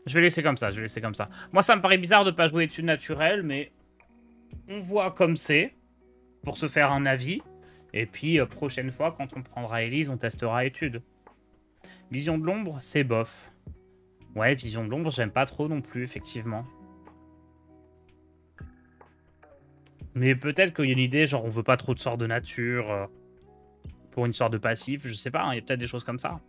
Je vais laisser comme ça, je vais laisser comme ça. Moi, ça me paraît bizarre de pas jouer études naturelles, mais on voit comme c'est, pour se faire un avis. Et puis, prochaine fois, quand on prendra Elise, on testera études. Vision de l'ombre, c'est bof. Ouais, vision de l'ombre, j'aime pas trop non plus, effectivement. Mais peut-être qu'il y a une idée, genre on veut pas trop de sorts de nature pour une sorte de passif, je sais pas, hein, il y a peut-être des choses comme ça.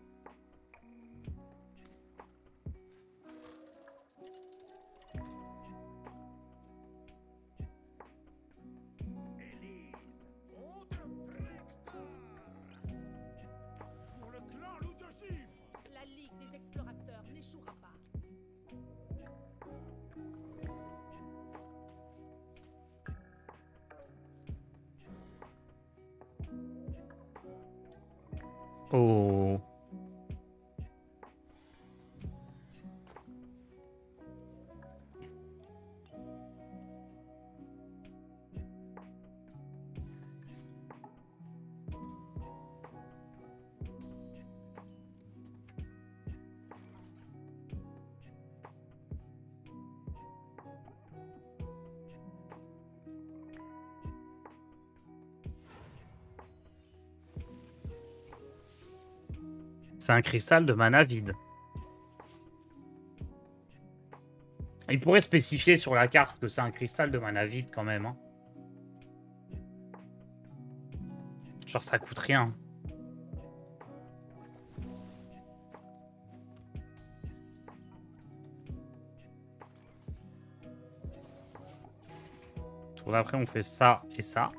La Ligue des explorateurs n'échouera pas. Oh. C'est un cristal de mana vide. Il pourrait spécifier sur la carte que c'est un cristal de mana vide quand même. Hein. Genre ça coûte rien. Tour d'après on fait ça et ça.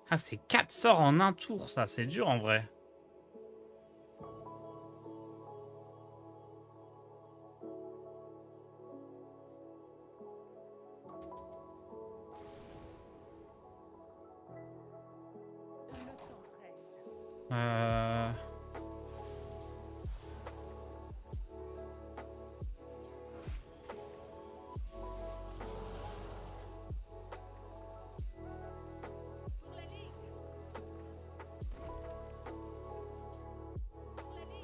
Ah, c'est 4 sorts en un tour, ça. C'est dur, en vrai. Le temps presse. Euh... Pour la Ligue. Pour la Ligue.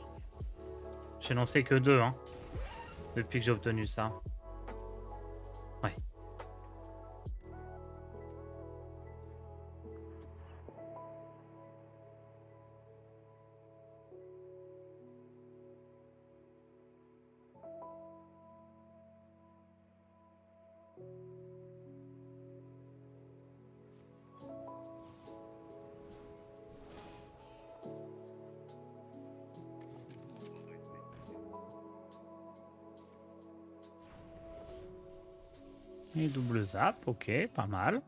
J'ai lancé que 2, hein. Depuis que j'ai obtenu ça. Ouais. Et double zap, ok, pas mal.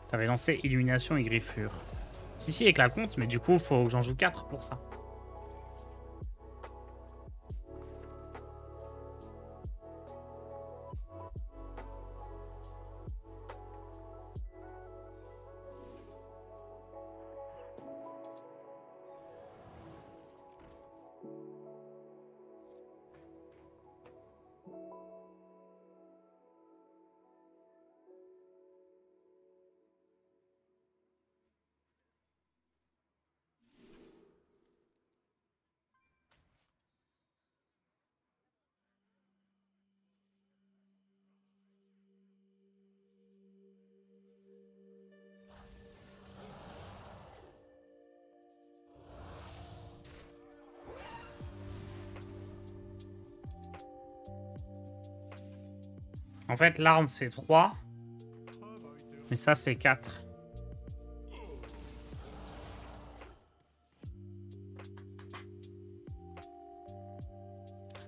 T'avais lancé illumination et griffure. Si, si, avec la compte, mais du coup, faut que j'en joue 4 pour ça. En fait, l'arme, c'est 3. Mais ça, c'est 4.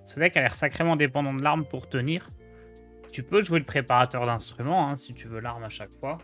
Ce deck a l'air sacrément dépendant de l'arme pour tenir. Tu peux jouer le préparateur d'instruments, hein, si tu veux l'arme à chaque fois.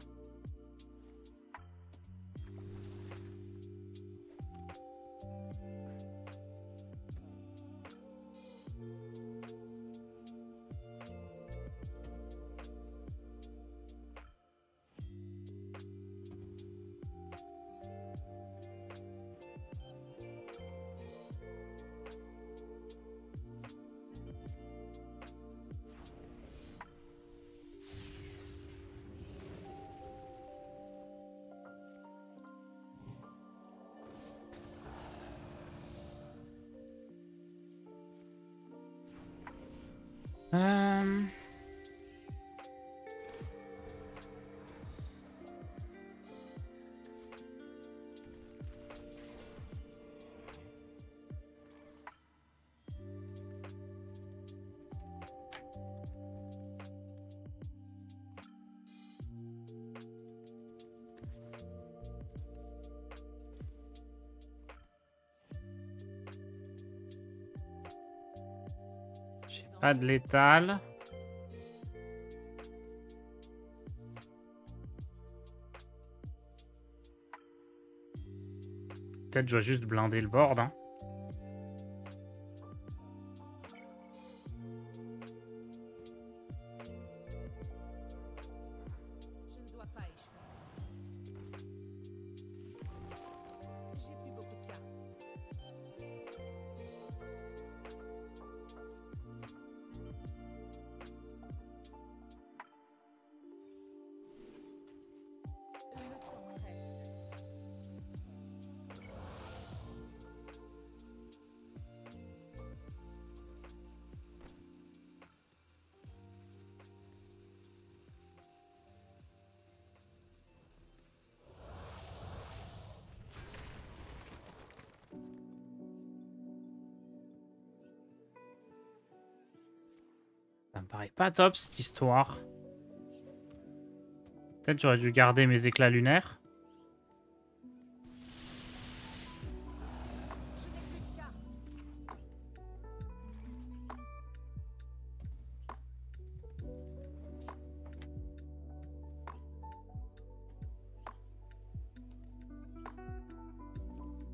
J'ai pas de létal. Peut-être je dois juste blinder le board. Hein. Je ne dois pas échouer. J'ai plus beaucoup de cartes. Le temps presse. Ça me paraît pas top cette histoire. Peut-être j'aurais dû garder mes éclats lunaires. Je n'ai plus de cartes.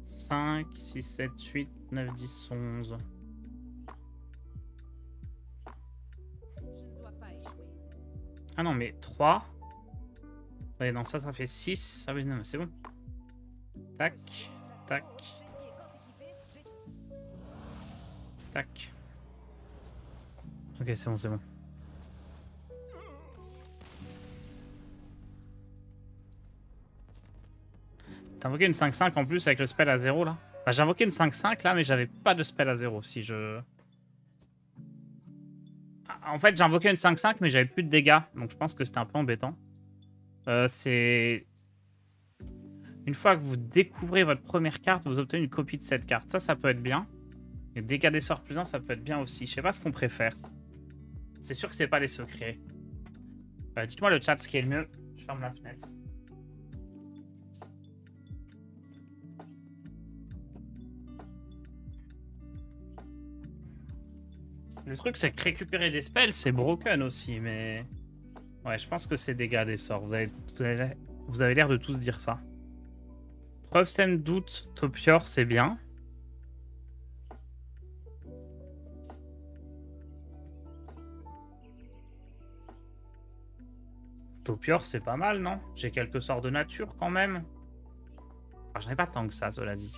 Cinq, 6, 7, 8, 9, 10, 11. Je ne dois pas échouer. Ah non, mais 3. Ouais, non, ça fait 6. Ah oui, non, mais c'est bon. Tac, tac, tac. Ok, c'est bon, c'est bon. T'as invoqué une 5-5 en plus avec le spell à 0 là. Bah, j'ai invoqué une 5-5 là, mais j'avais pas de spell à 0 si je... En fait, j'ai invoqué une 5-5, mais j'avais plus de dégâts. Donc je pense que c'était un peu embêtant. C'est... Une fois que vous découvrez votre première carte, vous obtenez une copie de cette carte. Ça peut être bien. Et dégâts des sorts plus 1, ça peut être bien aussi. Je sais pas ce qu'on préfère. C'est sûr que c'est pas les secrets. Dites-moi le chat ce qui est le mieux. Je ferme la fenêtre. Le truc, c'est que récupérer des spells, c'est broken aussi, mais... Ouais, je pense que c'est dégâts des sorts. Vous avez l'air de tous dire ça. Preuve sème doute, Topior, c'est bien. Topior, c'est pas mal, non? J'ai quelques sorts de nature, quand même. Enfin, j'en ai pas tant que ça, cela dit.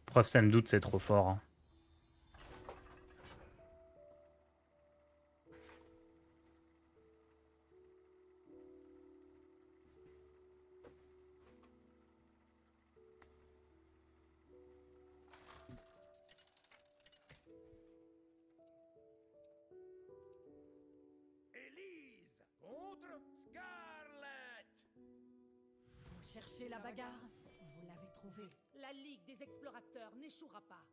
Preuve sème doute, c'est trop fort. Hein. Cherchez la bagarre. Vous l'avez trouvée. La Ligue des explorateurs n'échouera pas.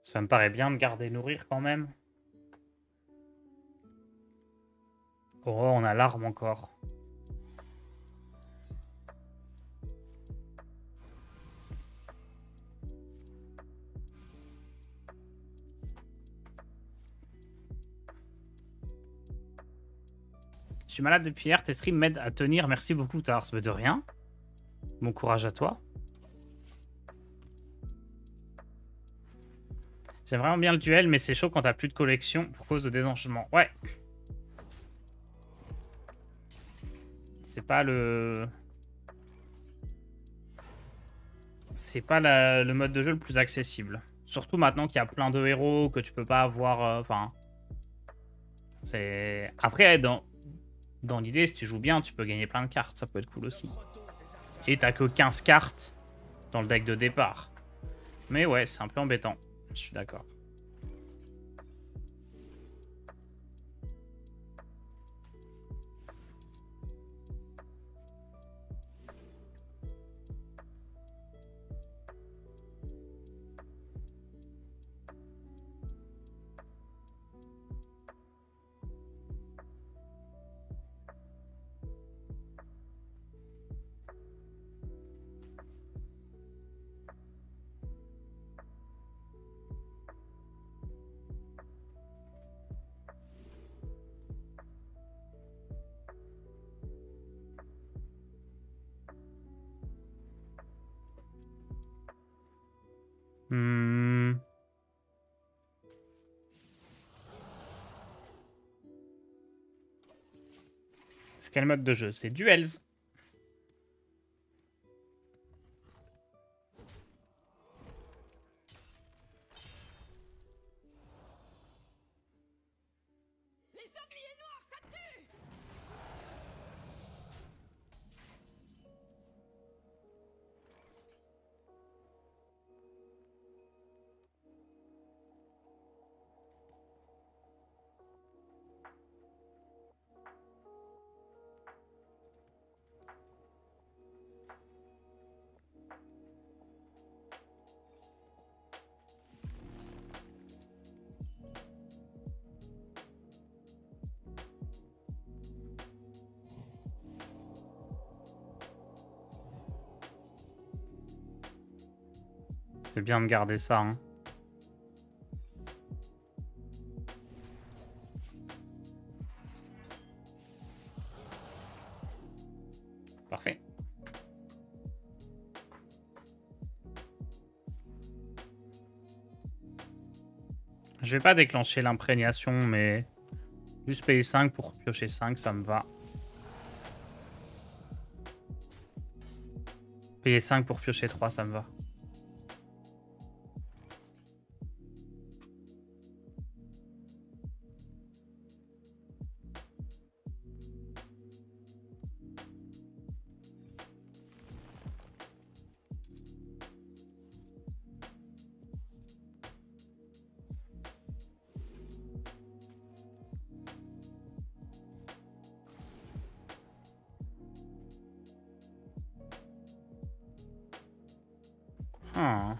Ça me paraît bien de garder nourrir quand même. Oh, on a l'arme encore. Je suis malade depuis hier, tes streams m'aident à tenir. Merci beaucoup, Tars. De rien. Bon courage à toi. J'aime vraiment bien le duel, mais c'est chaud quand t'as plus de collection pour cause de désenchement. Ouais. C'est pas le... C'est pas le mode de jeu le plus accessible. Surtout maintenant qu'il y a plein de héros que tu peux pas avoir... Enfin... c'est... Après, dans l'idée, si tu joues bien, tu peux gagner plein de cartes. Ça peut être cool aussi. Et t'as que 15 cartes dans le deck de départ. Mais ouais, c'est un peu embêtant. Je suis d'accord. C'est quel mode de jeu? C'est Duels. Les sangliers noirs, ça tue! C'est bien de garder ça. Hein. Parfait. Je vais pas déclencher l'imprégnation, mais juste payer 5 pour piocher 5, ça me va. Payer 5 pour piocher 3, ça me va. Ah.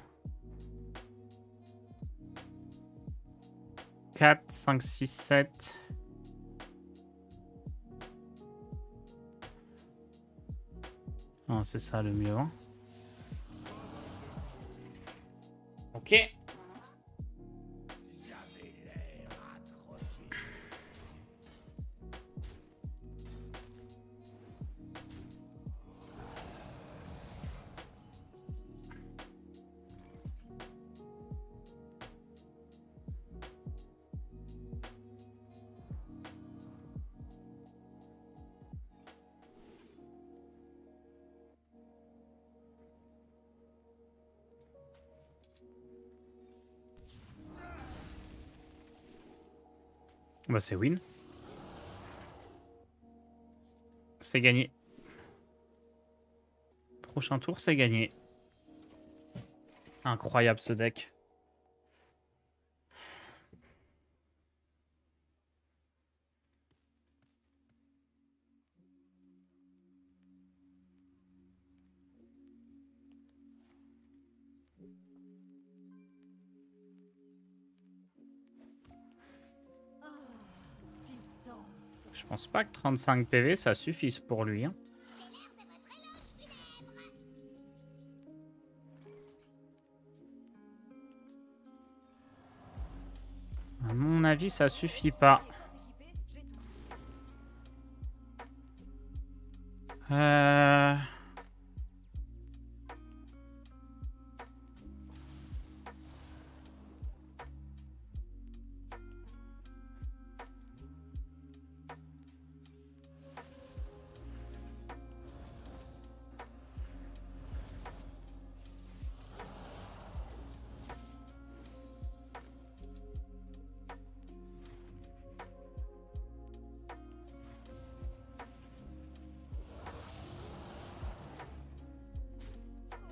4, 5, 6, 7. Ah, c'est ça le mieux. Hein. Ok. Bah c'est win. C'est gagné. Prochain tour, c'est gagné. Incroyable ce deck. Je pense pas que 35 PV ça suffise pour lui. Hein. À mon avis, ça suffit pas.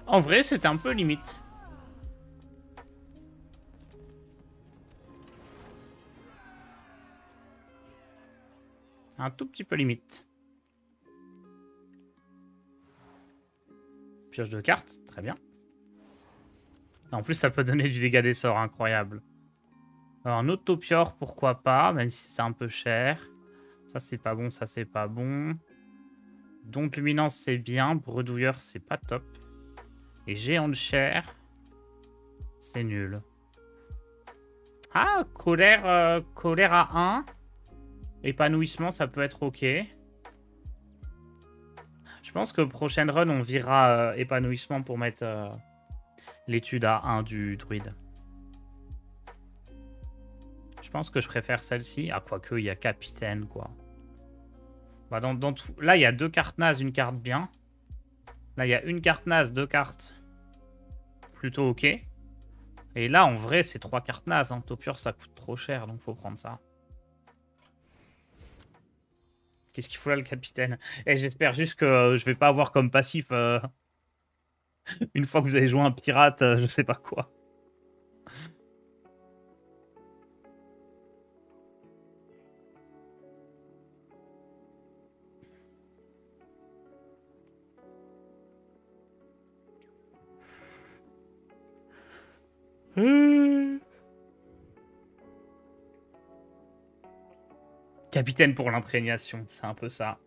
En vrai, c'était un peu limite. Un tout petit peu limite. Pioche de cartes, très bien. En plus, ça peut donner du dégât des sorts, incroyable. Alors, un autopiore, pourquoi pas, même si c'est un peu cher. Ça, c'est pas bon, ça, c'est pas bon. Donc, luminance, c'est bien. Bredouilleur, c'est pas top. Et géant de chair, c'est nul. Ah, colère, colère à 1. Épanouissement, ça peut être ok. Je pense que prochaine run, on virera épanouissement pour mettre l'étude à 1 du druide. Je pense que je préfère celle-ci. Ah, quoique, il y a capitaine, quoi. Bah, dans tout... Là, il y a 2 cartes nazes, une carte bien. Là, il y a une carte naze, 2 cartes plutôt ok. Et là, en vrai, c'est 3 cartes nazes. Hein. Topior, ça coûte trop cher, donc faut prendre ça. Qu'est-ce qu'il faut là, le capitaine? Et j'espère juste que je vais pas avoir comme passif une fois que vous avez joué un pirate, je sais pas quoi. Capitaine pour l'imprégnation, c'est un peu ça.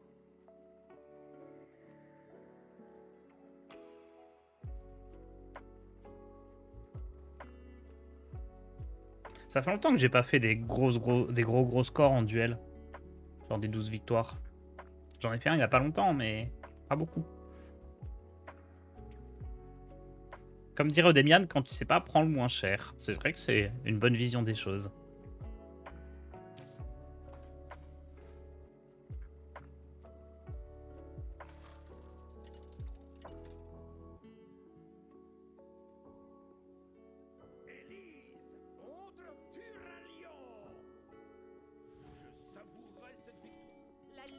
Ça fait longtemps que j'ai pas fait des gros scores en duel. Genre des 12 victoires. J'en ai fait un il y a pas longtemps, mais pas beaucoup. Comme dirait Odemian, quand tu sais pas, prends le moins cher. C'est vrai que c'est une bonne vision des choses.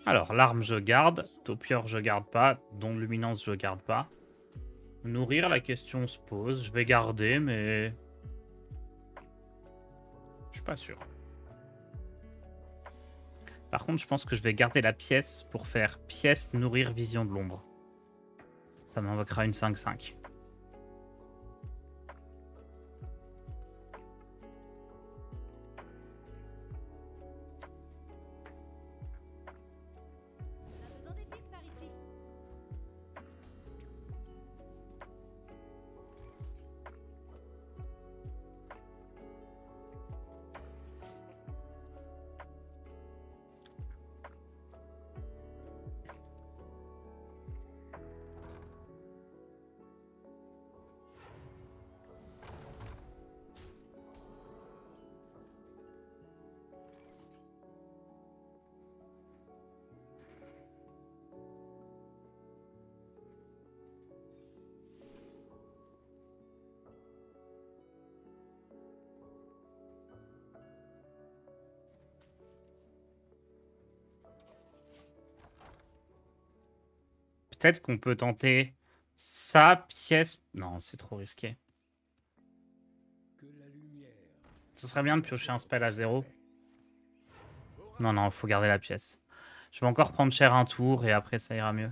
Alors, l'arme, je garde. Topior, je garde pas. Don de luminance, je garde pas. Nourrir, la question se pose. Je vais garder, mais... je suis pas sûr. Par contre, je pense que je vais garder la pièce pour faire pièce, nourrir, vision de l'ombre. Ça m'invoquera une 5-5. Peut-être qu'on peut tenter sa pièce... Non, c'est trop risqué. Ce serait bien de piocher un spell à 0. Non, non, faut garder la pièce. Je vais encore prendre cher un tour et après ça ira mieux.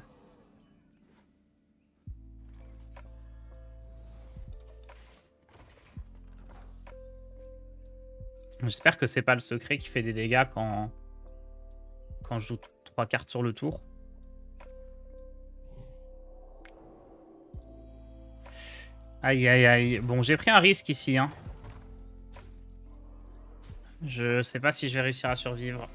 J'espère que c'est pas le secret qui fait des dégâts quand je joue 3 cartes sur le tour. Aïe, aïe, aïe. Bon, j'ai pris un risque ici. Hein. Je sais pas si je vais réussir à survivre.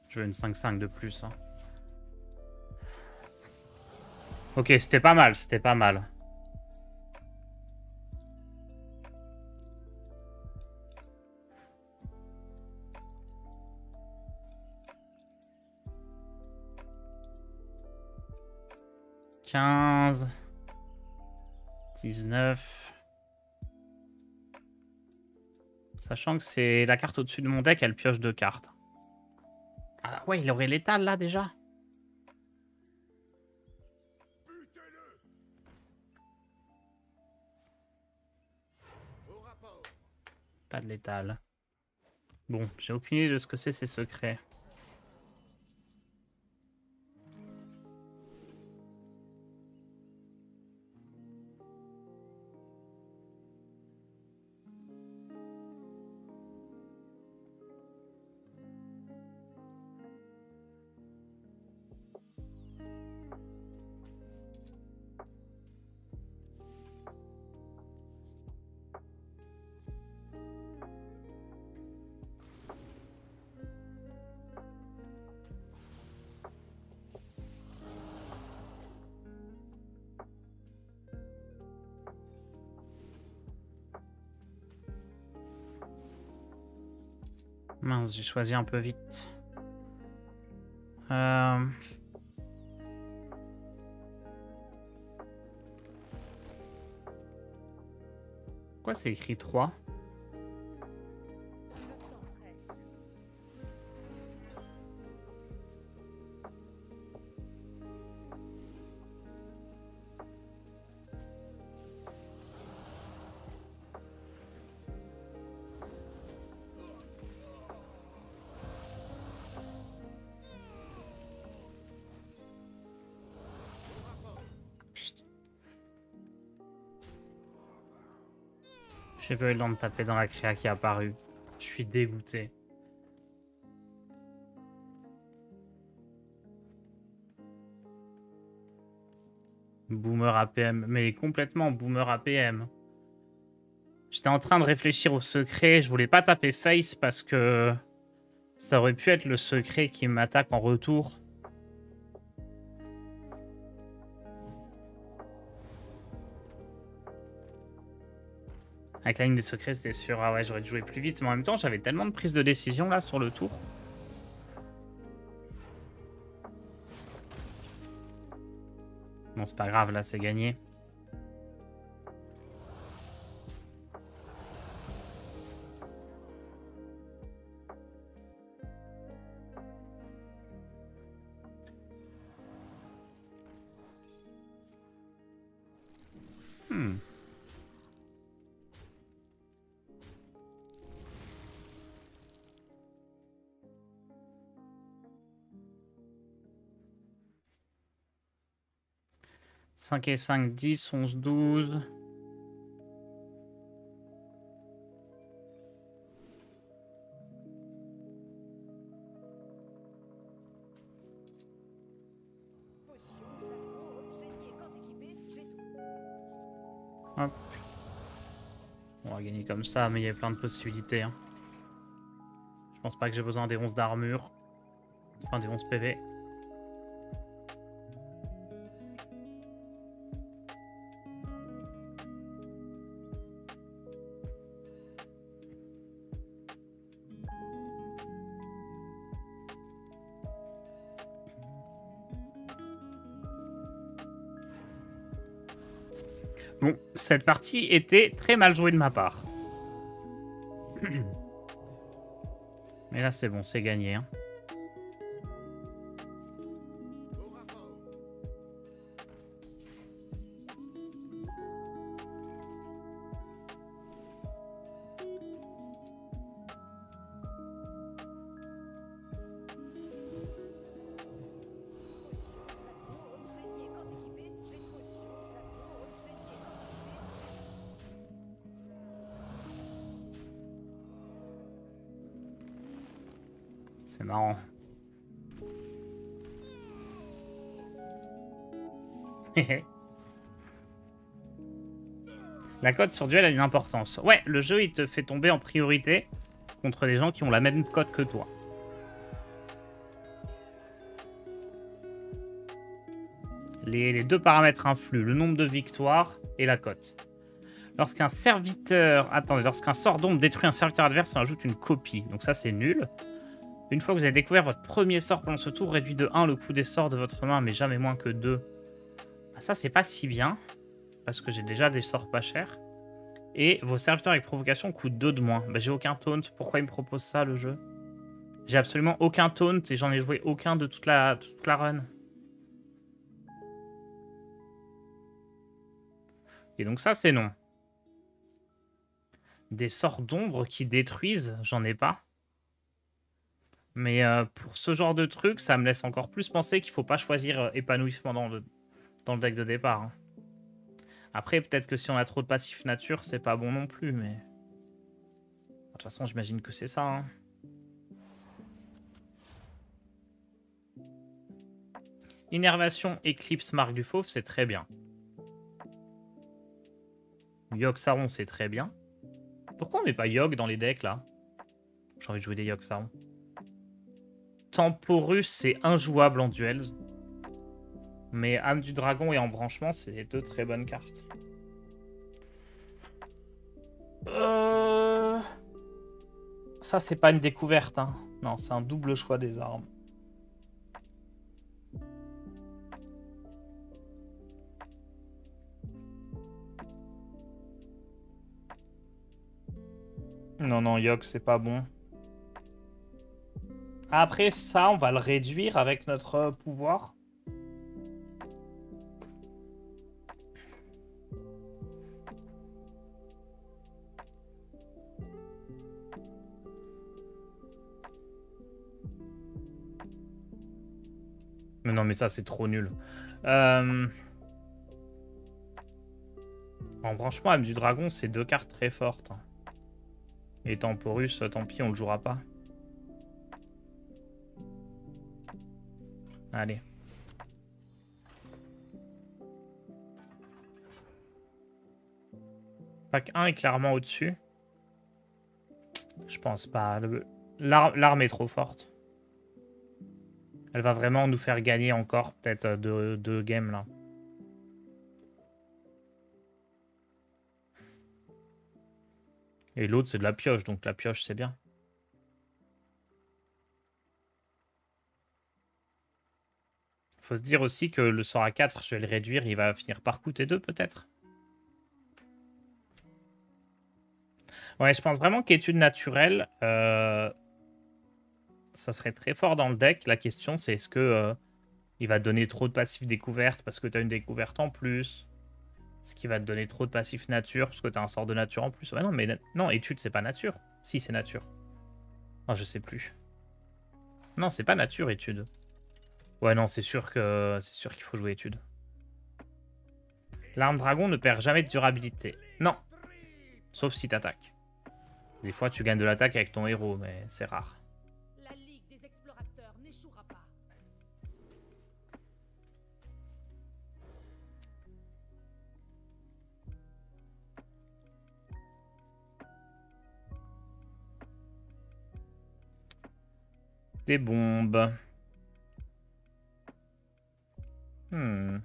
Je veux une 5-5 de plus. Hein. Ok, c'était pas mal, c'était pas mal. « 15... 19... » Sachant que c'est la carte au-dessus de mon deck, elle pioche 2 cartes. Ah ouais, il aurait l'étal là déjà. Pas de l'étal. Bon, j'ai aucune idée de ce que c'est ces secrets. Mince, j'ai choisi un peu vite. Pourquoi c'est écrit 3 ? J'ai pas eu le temps de taper dans la créa qui est apparue. Je suis dégoûté. Boomer APM. Mais complètement boomer APM. J'étais en train de réfléchir au secret. Je voulais pas taper face parce que ça aurait pu être le secret qui m'attaque en retour. Avec la ligne des secrets, c'était sûr. Ah ouais, j'aurais dû jouer plus vite. Mais en même temps, j'avais tellement de prises de décision là sur le tour. Bon, c'est pas grave, là, c'est gagné. Hmm. « 5 et 5, 10, 11, 12... » Hop. On va gagner comme ça, mais il y a plein de possibilités. Hein. Je pense pas que j'ai besoin des 11 d'armure. Enfin, des 11 PV. Bon, cette partie était très mal jouée de ma part. Mais là, c'est bon, c'est gagné. Hein. C'est marrant. La cote sur duel a une importance. Ouais, le jeu, il te fait tomber en priorité contre des gens qui ont la même cote que toi. Les deux paramètres influent, le nombre de victoires et la cote. Lorsqu'un serviteur... Attendez, lorsqu'un sort d'ombre détruit un serviteur adverse, on ajoute une copie. Donc ça, c'est nul. Une fois que vous avez découvert votre premier sort pendant ce tour, réduit de 1 le coût des sorts de votre main, mais jamais moins que 2. Ah, ça, c'est pas si bien. Parce que j'ai déjà des sorts pas chers. Et vos serviteurs avec provocation coûtent 2 de moins. Bah, j'ai aucun taunt. Pourquoi il me propose ça, le jeu? J'ai absolument aucun taunt et j'en ai joué aucun de toute la run. Et donc ça, c'est non. Des sorts d'ombre qui détruisent, j'en ai pas. Mais pour ce genre de truc, ça me laisse encore plus penser qu'il faut pas choisir épanouissement dans le deck de départ. Hein. Après, peut-être que si on a trop de passif nature, c'est pas bon non plus, mais... De toute façon, j'imagine que c'est ça. Hein. Innervation, Éclipse, Marque du Fauve, c'est très bien. Yogg Saron, c'est très bien. Pourquoi on met pas Yogg dans les decks, là? J'ai envie de jouer des Yogg Saron. Temporus, c'est injouable en duels. Mais Âme du Dragon et Embranchement, c'est deux très bonnes cartes. Ça, c'est pas une découverte. Hein. Non, c'est un double choix des armes. Non, non, Yogg, c'est pas bon. Après ça, on va le réduire avec notre pouvoir. Mais non, mais ça, c'est trop nul. Embranchement, Âme du Dragon, c'est deux cartes très fortes. Et Temporus, tant pis, on le jouera pas. Allez. Pack 1 est clairement au-dessus. Je pense pas. L'arme est trop forte. Elle va vraiment nous faire gagner encore peut-être deux games là. Et l'autre c'est de la pioche, donc la pioche c'est bien. Faut se dire aussi que le sort à 4, je vais le réduire, il va finir par coûter 2 peut-être. Ouais, je pense vraiment qu'étude naturelle, ça serait très fort dans le deck. La question c'est est-ce que il va te donner trop de passifs découvertes parce que tu as une découverte en plus. Ce qui va te donner trop de passifs nature parce que tu as un sort de nature en plus. Ouais, non, mais non, étude, c'est pas nature. Si, c'est nature. Oh, je sais plus. Non, c'est pas nature, étude. Ouais, non, c'est sûr qu'il faut jouer étude. L'arme dragon ne perd jamais de durabilité. Non. Sauf si t'attaques. Des fois, tu gagnes de l'attaque avec ton héros, mais c'est rare. La Ligue des explorateurs n'échouera pas. Des bombes. Hmm.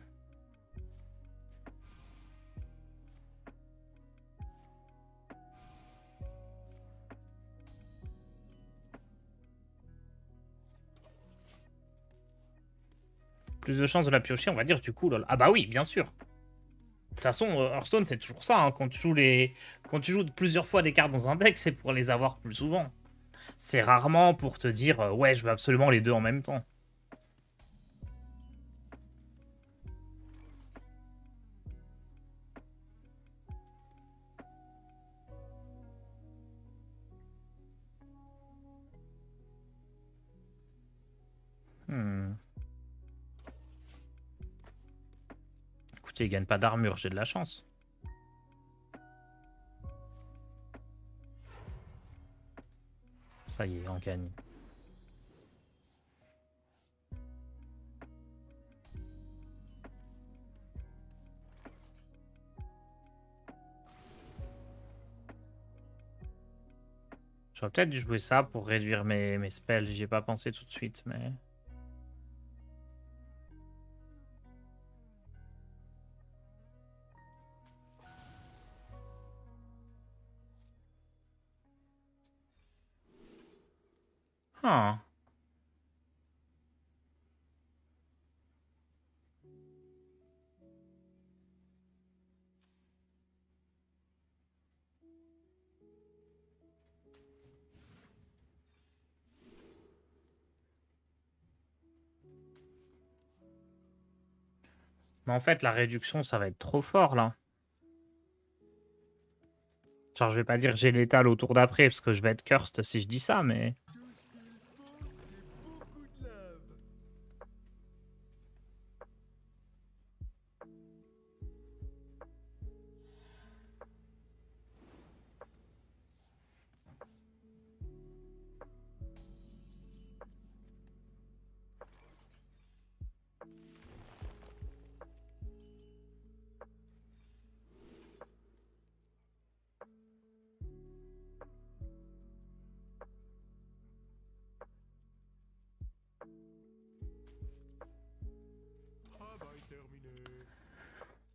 Plus de chances de la piocher, on va dire, du coup, lol. Ah bah oui, bien sûr. De toute façon, Hearthstone, c'est toujours ça. Hein. Quand tu joues plusieurs fois des cartes dans un deck, c'est pour les avoir plus souvent. C'est rarement pour te dire, ouais, je veux absolument les deux en même temps. Hmm. Écoutez, il gagne pas d'armure, j'ai de la chance. Ça y est, on gagne. J'aurais peut-être dû jouer ça pour réduire mes spells. J'y ai pas pensé tout de suite, mais... Ah. Mais en fait, la réduction, ça va être trop fort, là. Genre, je vais pas dire j'ai l'étal au tour d'après, parce que je vais être cursed si je dis ça, mais...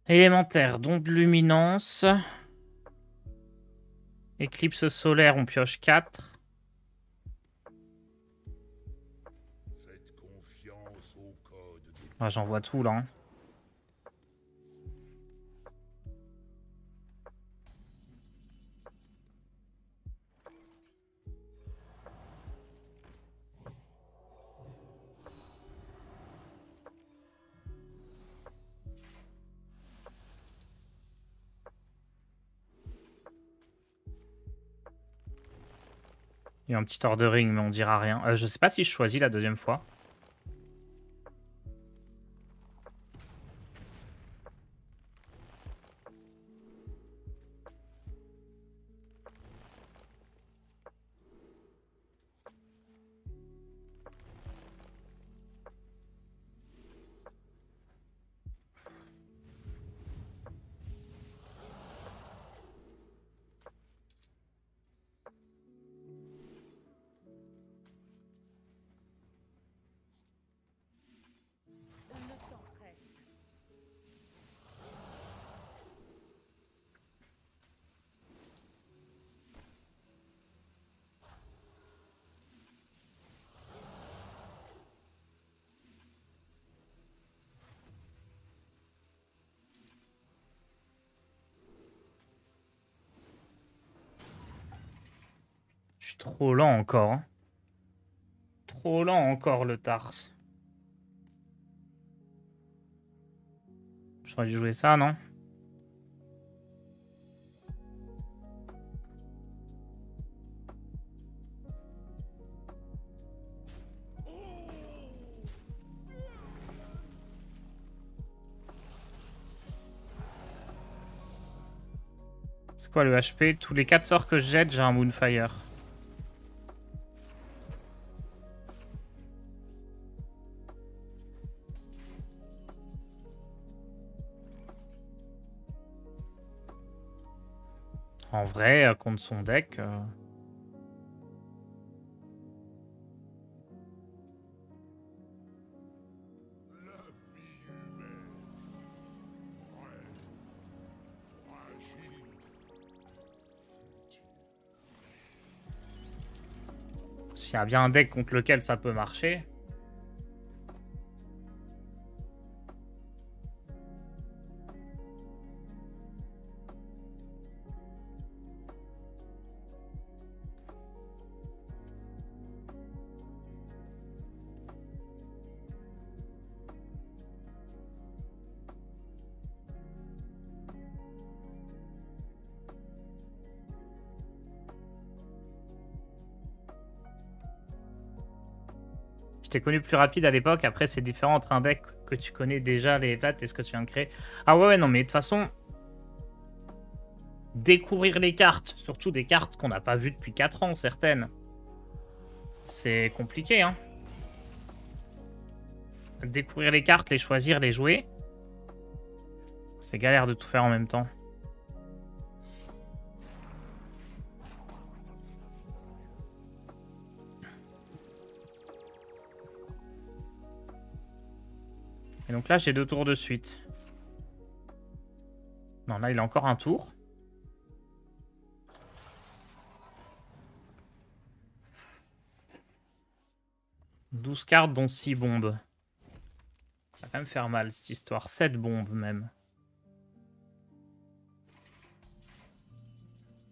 Élémentaire, don de luminance. Éclipse solaire, on pioche 4. Ah, j'en vois tout, là. Hein. Il y a un petit ordering, mais on dira rien. Je sais pas si je choisis la deuxième fois. Le temps presse. Je suis trop lent encore. Hein. Trop lent encore, le Tars. J'aurais dû jouer ça, non? C'est quoi le HP? Tous les 4 sorts que je jette, j'ai un Moonfire. En vrai, contre son deck... S'il y a bien un deck contre lequel ça peut marcher. Je t'ai connu plus rapide à l'époque. Après, c'est différent entre un deck que tu connais déjà, les plates, et ce que tu viens de créer. Ah ouais, non, mais de toute façon, découvrir les cartes, surtout des cartes qu'on n'a pas vues depuis 4 ans, certaines, c'est compliqué, hein. Découvrir les cartes, les choisir, les jouer, c'est galère de tout faire en même temps. Et donc là, j'ai 2 tours de suite. Non, là, il a encore un tour. « 12 cartes, dont 6 bombes. » Ça va quand même faire mal, cette histoire. 7 bombes, même.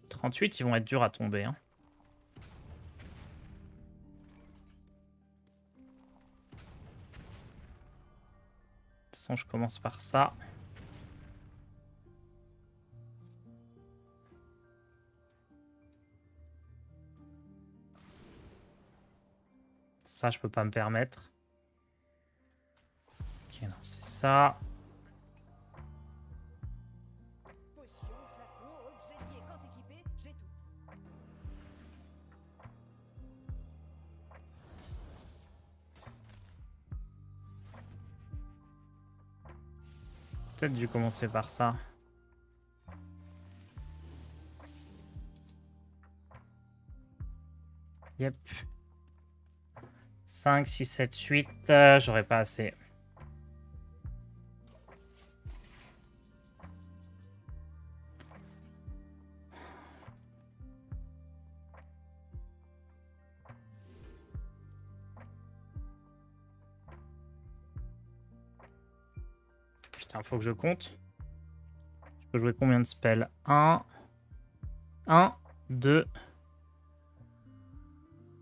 38, ils vont être durs à tomber, hein. De toute façon, je commence par ça. Ça, je peux pas me permettre. Ok, non, c'est ça. Potion, flacon, objet lié, quand équipé, j'ai tout. Peut-être dû commencer par ça. Yep. 5, 6, 7, 8. J'aurais pas assez. Putain, faut que je compte. Je peux jouer combien de spells? 1, 2,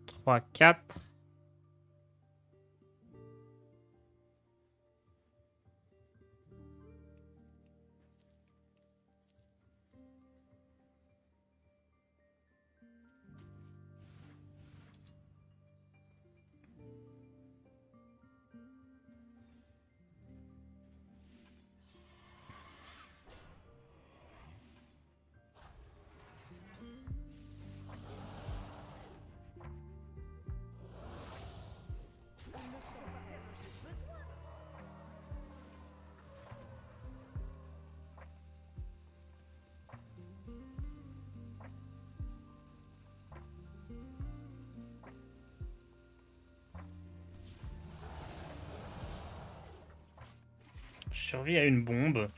3, 4. Je survis à une bombe.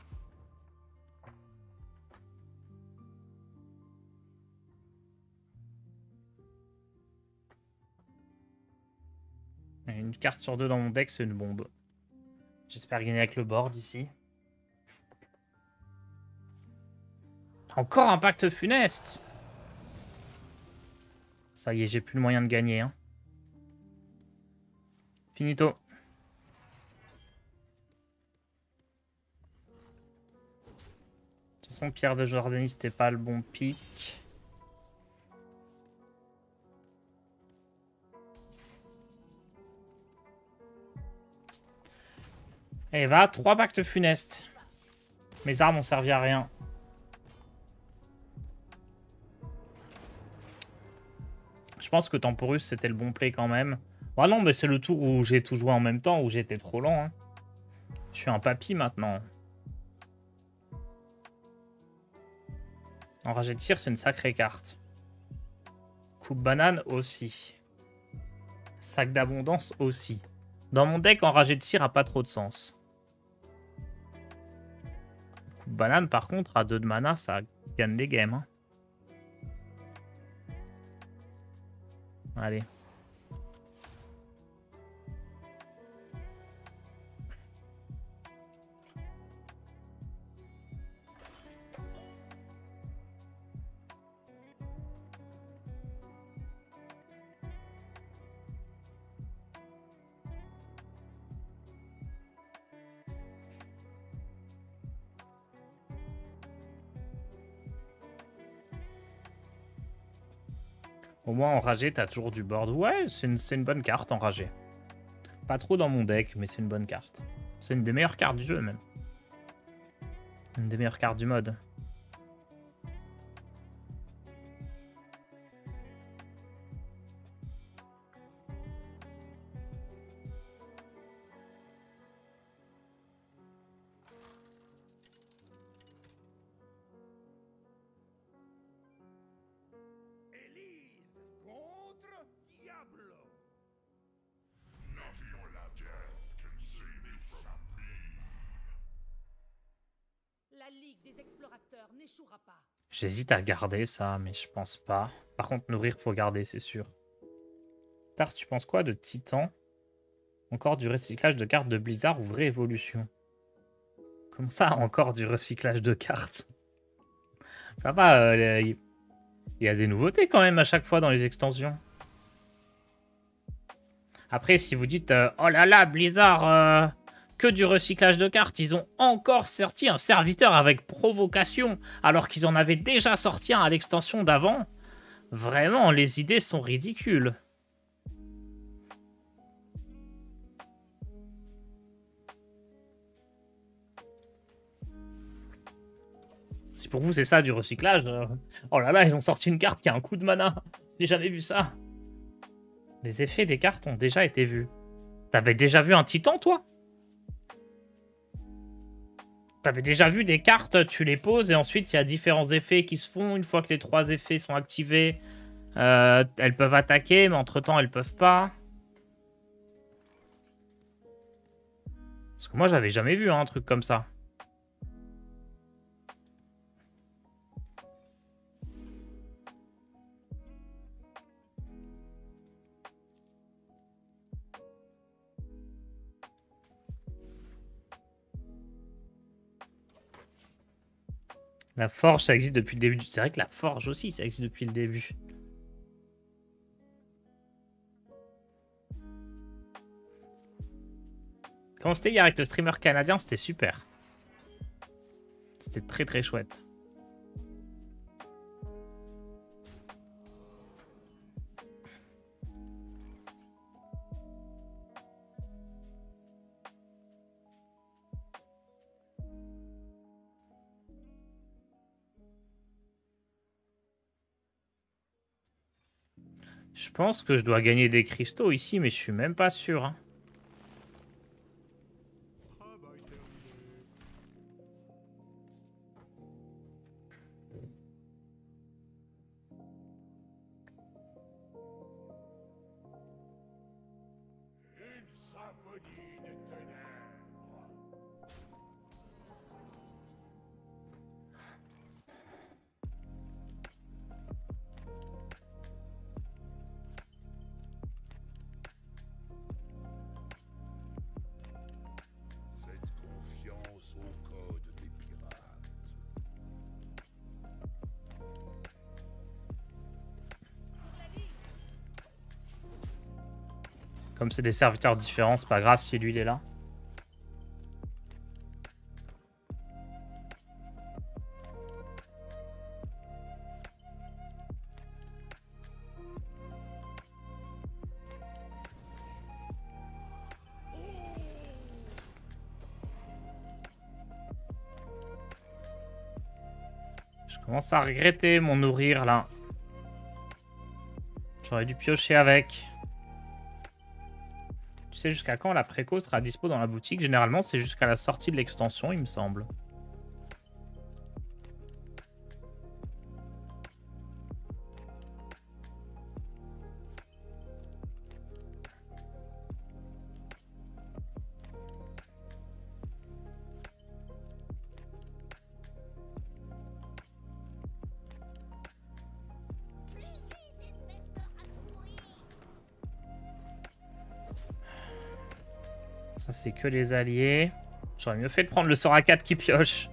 Et une carte sur 2 dans mon deck, c'est une bombe. J'espère gagner avec le board ici. Encore un pacte funeste. Ça y est, j'ai plus le moyen de gagner. Hein. Finito. De toute façon, Pierre de Jordanie, c'était pas le bon pic. Et va, 3 pactes funestes. Mes armes ont servi à rien. Je pense que Temporus, c'était le bon play quand même. Ah non, mais c'est le tour où j'ai tout joué en même temps, où j'étais trop lent. Hein. Je suis un papy maintenant. Enragé de cire, c'est une sacrée carte. Coupe banane aussi. Sac d'abondance aussi. Dans mon deck, enragé de cire a pas trop de sens. Coupe banane, par contre, à 2 de mana, ça gagne les games. Hein. Allez. Au moins, enragé, t'as toujours du board. Ouais, c'est une bonne carte, enragé. Pas trop dans mon deck, mais c'est une bonne carte. C'est une des meilleures cartes du jeu, même. Une des meilleures cartes du mode. La Ligue des explorateurs n'échouera pas. J'hésite à garder ça, mais je pense pas. Par contre, nourrir, faut garder, c'est sûr. Tars, tu penses quoi de Titan? Encore du recyclage de cartes de Blizzard ou vraie évolution? Comment ça, encore du recyclage de cartes? Ça va, il y a des nouveautés quand même à chaque fois dans les extensions. Après, si vous dites oh là là, Blizzard, que du recyclage de cartes, ils ont encore sorti un serviteur avec provocation, alors qu'ils en avaient déjà sorti un à l'extension d'avant. Vraiment, les idées sont ridicules. Si pour vous c'est ça du recyclage, oh là là, ils ont sorti une carte qui a un coup de mana. J'ai jamais vu ça. Les effets des cartes ont déjà été vus. T'avais déjà vu un titan, toi? T'avais déjà vu des cartes, tu les poses et ensuite il y a différents effets qui se font. Une fois que les 3 effets sont activés, elles peuvent attaquer, mais entre-temps elles peuvent pas. Parce que moi j'avais jamais vu un truc comme ça. La forge, ça existe depuis le début. C'est vrai que la forge aussi, ça existe depuis le début. Quand c'était hier avec le streamer canadien, c'était super. C'était très très chouette. Je pense que je dois gagner des cristaux ici, mais je suis même pas sûr. Hein. Comme c'est des serviteurs différents, c'est pas grave si lui il est là. Je commence à regretter mon nourrir là. J'aurais dû piocher avec. Tu sais jusqu'à quand la préco sera dispo dans la boutique? Généralement, c'est jusqu'à la sortie de l'extension, il me semble. Ça, c'est que les alliés. J'aurais mieux fait de prendre le sort à 4 qui pioche.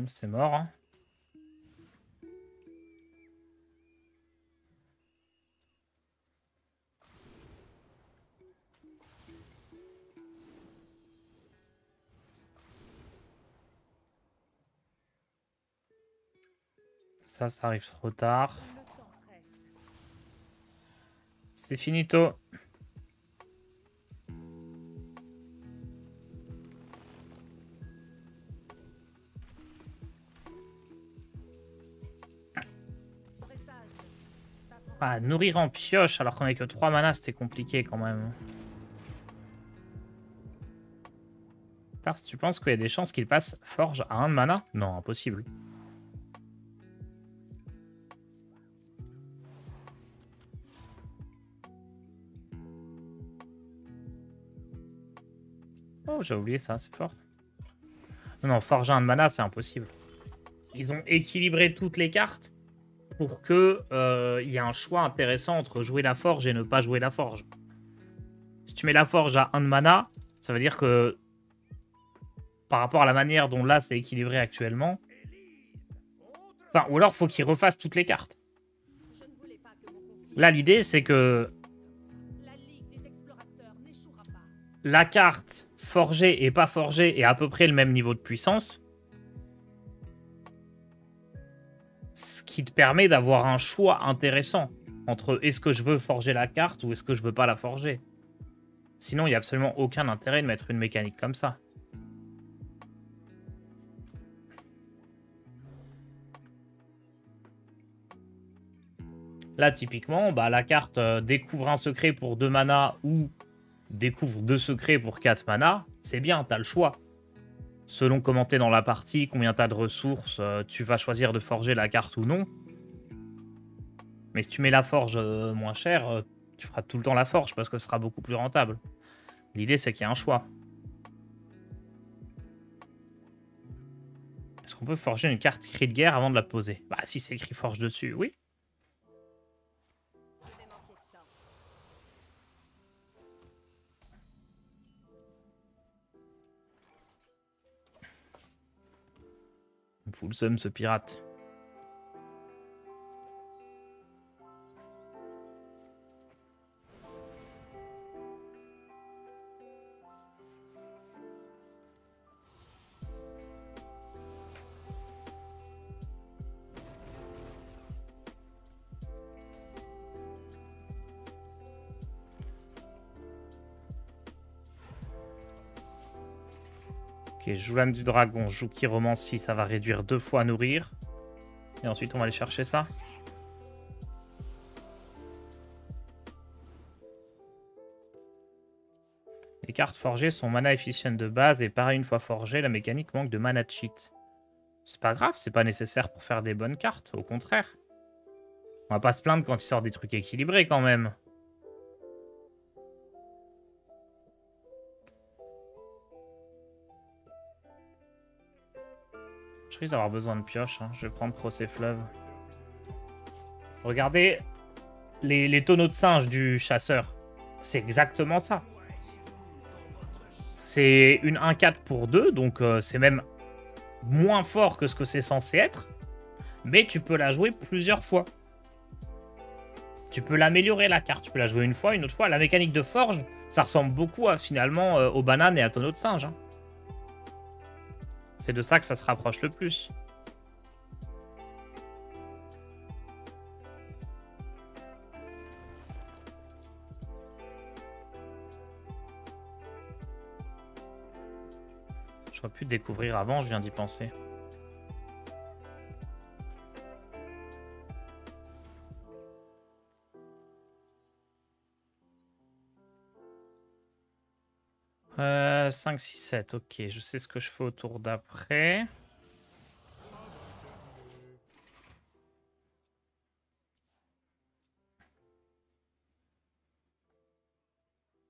C'est mort. Hein. Ça arrive trop tard. Le temps presse. C'est finito. Serait sage. T'attends. Ah, nourrir en pioche alors qu'on avait que 3 manas, c'était compliqué quand même. Tars, tu penses qu'il y a des chances qu'il passe forge à 1 de mana? Non, impossible. Oh, j'ai oublié ça, c'est fort. Non, forge à 1 de mana, c'est impossible. Ils ont équilibré toutes les cartes pour que il y ait un choix intéressant entre jouer la forge et ne pas jouer la forge. Si tu mets la forge à 1 de mana, ça veut dire que par rapport à la manière dont là c'est équilibré actuellement, enfin, ou alors faut qu'ils refassent toutes les cartes. Je ne voulais pas que mon conflit. Là, l'idée c'est que La Ligue des explorateurs n'échouera pas. la carte forgée et pas forgée est à peu près le même niveau de puissance. Ce qui te permet d'avoir un choix intéressant entre est-ce que je veux forger la carte ou est-ce que je veux pas la forger. Sinon, il n'y a absolument aucun intérêt de mettre une mécanique comme ça. Là, typiquement, bah, la carte découvre un secret pour 2 mana ou découvre 2 secrets pour 4 mana, c'est bien, t'as le choix. Selon comment t'es dans la partie, combien t'as de ressources, tu vas choisir de forger la carte ou non. Mais si tu mets la forge moins chère, tu feras tout le temps la forge parce que ce sera beaucoup plus rentable. L'idée, c'est qu'il y a un choix. Est-ce qu'on peut forger une carte cri de guerre avant de la poser? Bah, si c'est écrit forge dessus, oui. Je vais manquer de temps. Full sum, ce pirate. Ok, je joue l'âme du dragon, je joue Chiromancie, ça va réduire 2 fois à nourrir. Et ensuite, on va aller chercher ça. Les cartes forgées sont mana efficient de base et pareil, une fois forgées, la mécanique manque de mana cheat. C'est pas grave, c'est pas nécessaire pour faire des bonnes cartes, au contraire. On va pas se plaindre quand il sort des trucs équilibrés quand même. Je risque d'avoir besoin de pioche, hein. Je vais prendre Procès Fleuve. Regardez les tonneaux de singe du chasseur. C'est exactement ça. C'est une 1-4 pour 2, donc c'est même moins fort que ce que c'est censé être. Mais tu peux la jouer plusieurs fois. Tu peux l'améliorer la carte. Tu peux la jouer une fois, une autre fois. La mécanique de forge, ça ressemble beaucoup à, finalement aux bananes et à tonneaux de singe. Hein. C'est de ça que ça se rapproche le plus. J'aurais pu découvrir avant, je viens d'y penser. Euh, 5, 6, 7, ok, je sais ce que je fais au tour d'après.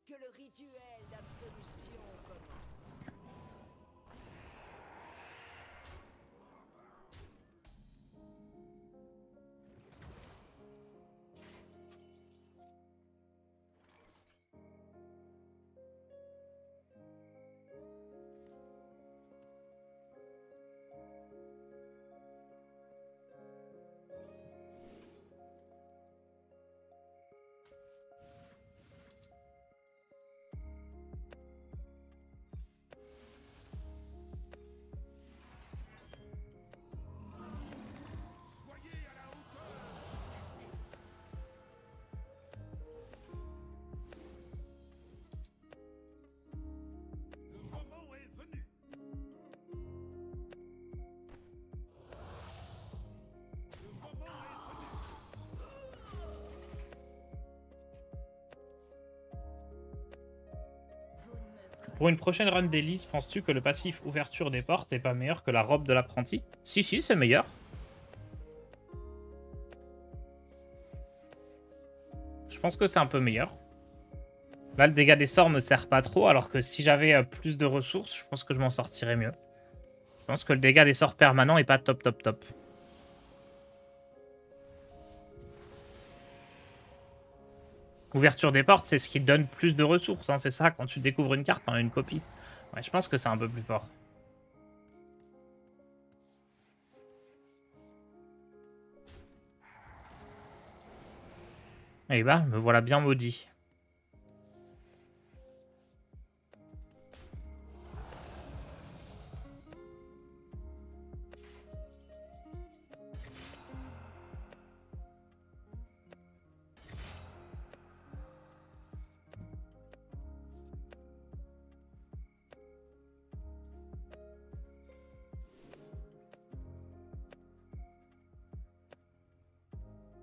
Que le rituel d'absolution commence. Pour une prochaine run d'Elise, penses-tu que le passif ouverture des portes est pas meilleur que la robe de l'apprenti? Si, si, c'est meilleur. Je pense que c'est un peu meilleur. Là, le dégât des sorts me sert pas trop, alors que si j'avais plus de ressources, je pense que je m'en sortirais mieux. Je pense que le dégât des sorts permanents est pas top, top, top. Ouverture des portes, c'est ce qui donne plus de ressources. Hein. C'est ça, quand tu découvres une carte, t'en as une copie. Ouais, je pense que c'est un peu plus fort. Eh ben, me voilà bien maudit.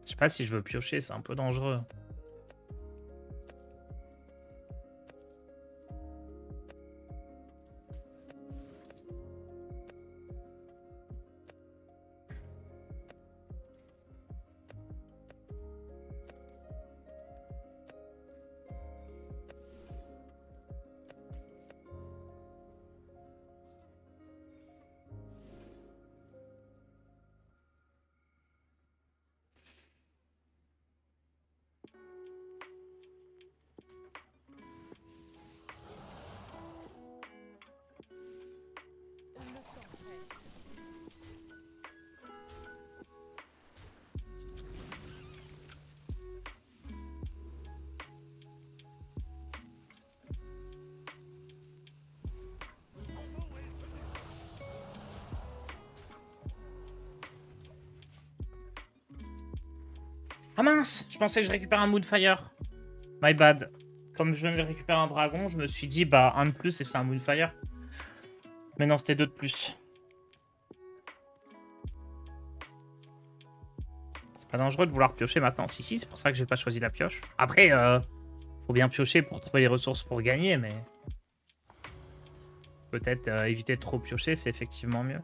Je sais pas si je veux piocher, c'est un peu dangereux. Ah mince, je pensais que je récupère un Moonfire. My bad. Comme je viens de récupérer un dragon, je me suis dit, bah, un de plus et c'est un Moonfire. Mais non, c'était deux de plus. C'est pas dangereux de vouloir piocher maintenant. Si, si, c'est pour ça que j'ai pas choisi la pioche. Après, faut bien piocher pour trouver les ressources pour gagner, mais... Peut-être éviter de trop piocher, c'est effectivement mieux.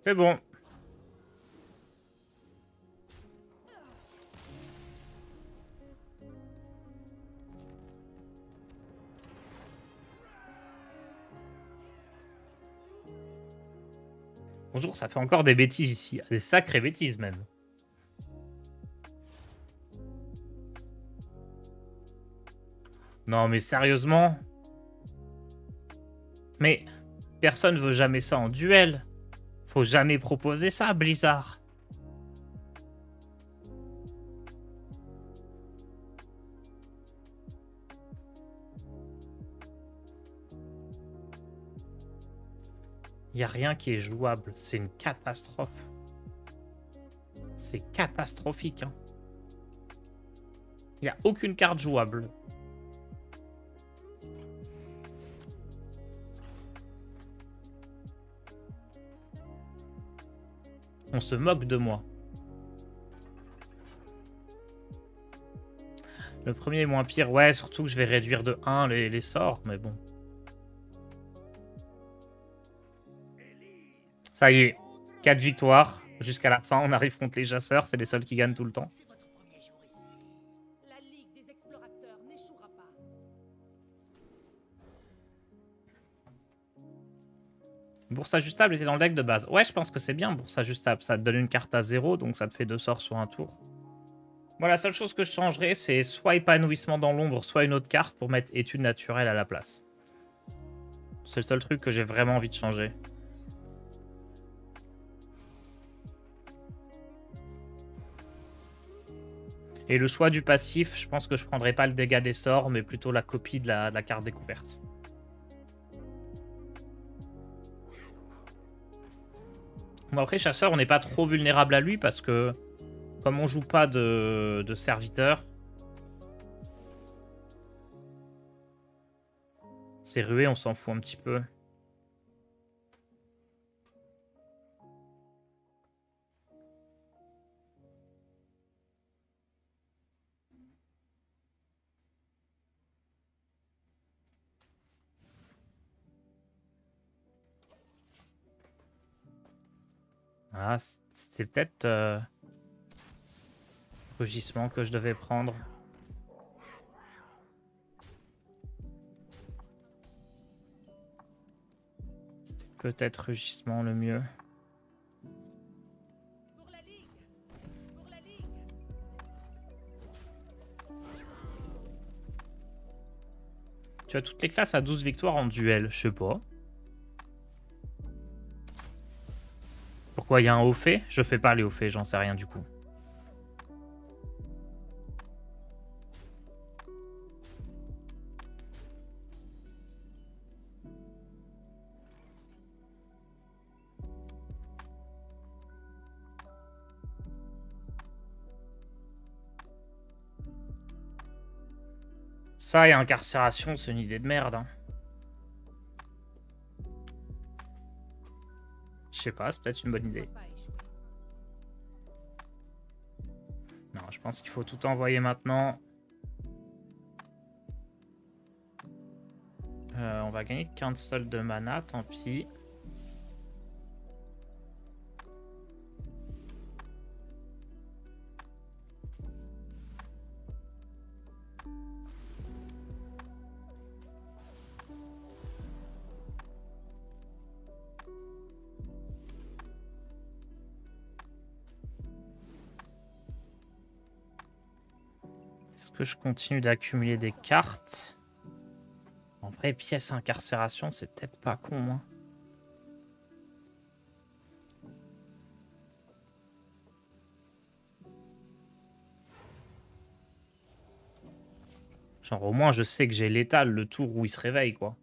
C'est bon. Bonjour, ça fait encore des bêtises ici. Des sacrées bêtises même. Non mais sérieusement. Mais personne veut jamais ça en duel. Faut jamais proposer ça, Blizzard. Il n'y a rien qui est jouable. C'est une catastrophe. C'est catastrophique. Hein. Il n'y a aucune carte jouable. On se moque de moi. Le premier est moins pire. Ouais, surtout que je vais réduire de 1 les sorts, mais bon. Ça y est. 4 victoires. Jusqu'à la fin, on arrive contre les chasseurs, c'est les seuls qui gagnent tout le temps. C'est votre premier jour ici. La Ligue des explorateurs n'échouera pas. Bourse ajustable était dans le deck de base. Ouais, je pense que c'est bien, bourse ajustable. Ça te donne une carte à 0, donc ça te fait 2 sorts sur un tour. Moi, la seule chose que je changerais, c'est soit épanouissement dans l'ombre, soit une autre carte pour mettre étude naturelle à la place. C'est le seul truc que j'ai vraiment envie de changer. Et le choix du passif, je pense que je prendrais pas le dégât des sorts, mais plutôt la copie de la carte découverte. Bon, après, chasseur, on n'est pas trop vulnérable à lui parce que, comme on joue pas de serviteur, c'est rué, on s'en fout un petit peu. Ah, c'était peut-être rugissement que je devais prendre. C'était peut-être rugissement le mieux. Pour la Ligue. Pour la Ligue. Tu as toutes les classes à 12 victoires en duel, je sais pas. Pourquoi il y a un haut fait? Je fais pas les hauts faits, j'en sais rien du coup. Ça et incarcération, c'est une idée de merde. Hein. Je sais pas, c'est peut-être une bonne idée. Non, je pense qu'il faut tout envoyer maintenant. On va gagner 15 soldes de mana, tant pis. Est-ce que je continue d'accumuler des cartes? En vrai, pièce incarcération, c'est peut-être pas con. Hein. Genre, au moins, je sais que j'ai létal le tour où il se réveille, quoi.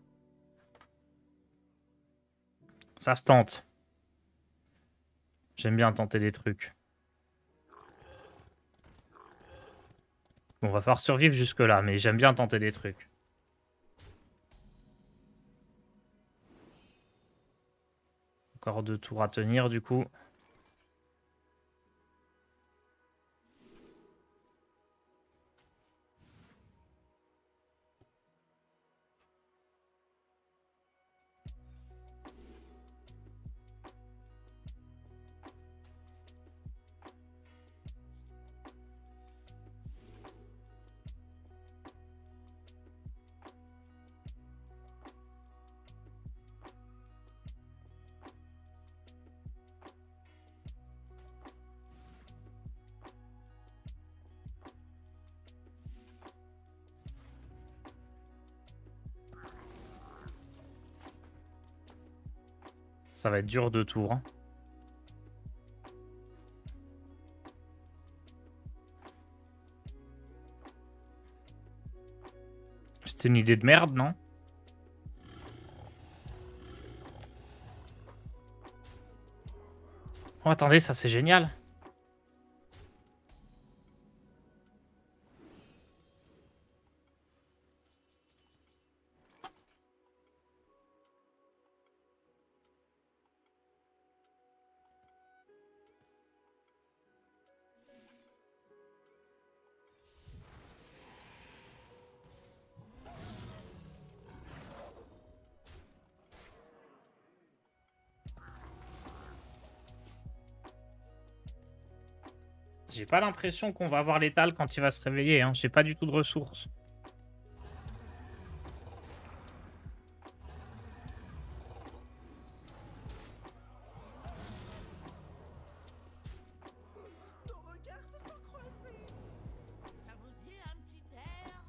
Ça se tente. J'aime bien tenter des trucs. Bon, va falloir survivre jusque-là, mais j'aime bien tenter des trucs. Encore 2 tours à tenir, du coup. Ça va être dur 2 tours. Hein. C'était une idée de merde, non? Oh, attendez, ça c'est génial. J'ai pas l'impression qu'on va avoir l'étal quand il va se réveiller. Hein. J'ai pas du tout de ressources. Nos regards se sont croisés. Ça vous dit un petit air?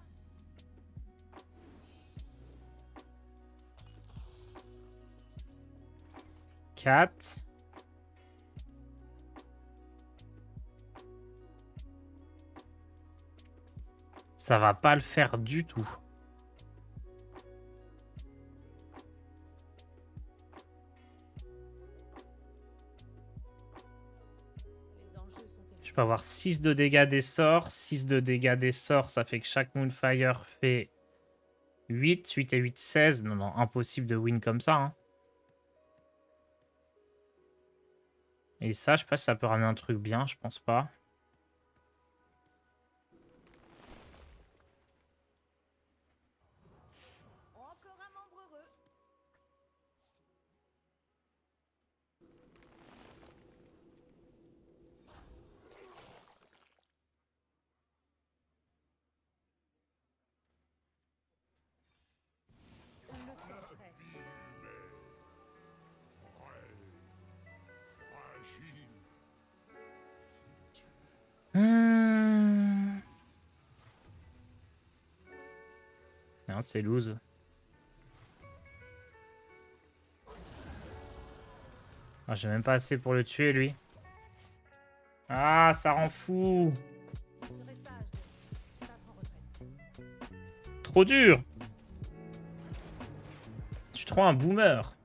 Quatre. Ça va pas le faire du tout. Les enjeux sont Je peux avoir 6 de dégâts des sorts. 6 de dégâts des sorts, ça fait que chaque Moonfire fait 8. 8 et 8, 16. Non, non, impossible de win comme ça. Hein. Et ça, je sais pas si ça peut ramener un truc bien, je pense pas. encore un membre heureux. Le temps presse. Non, c'est lose. Ah, j'ai même pas assez pour le tuer, lui. Ah, ça rend fou. Il serait sage de battre en retraite. Trop dur. Je suis trop un boomer.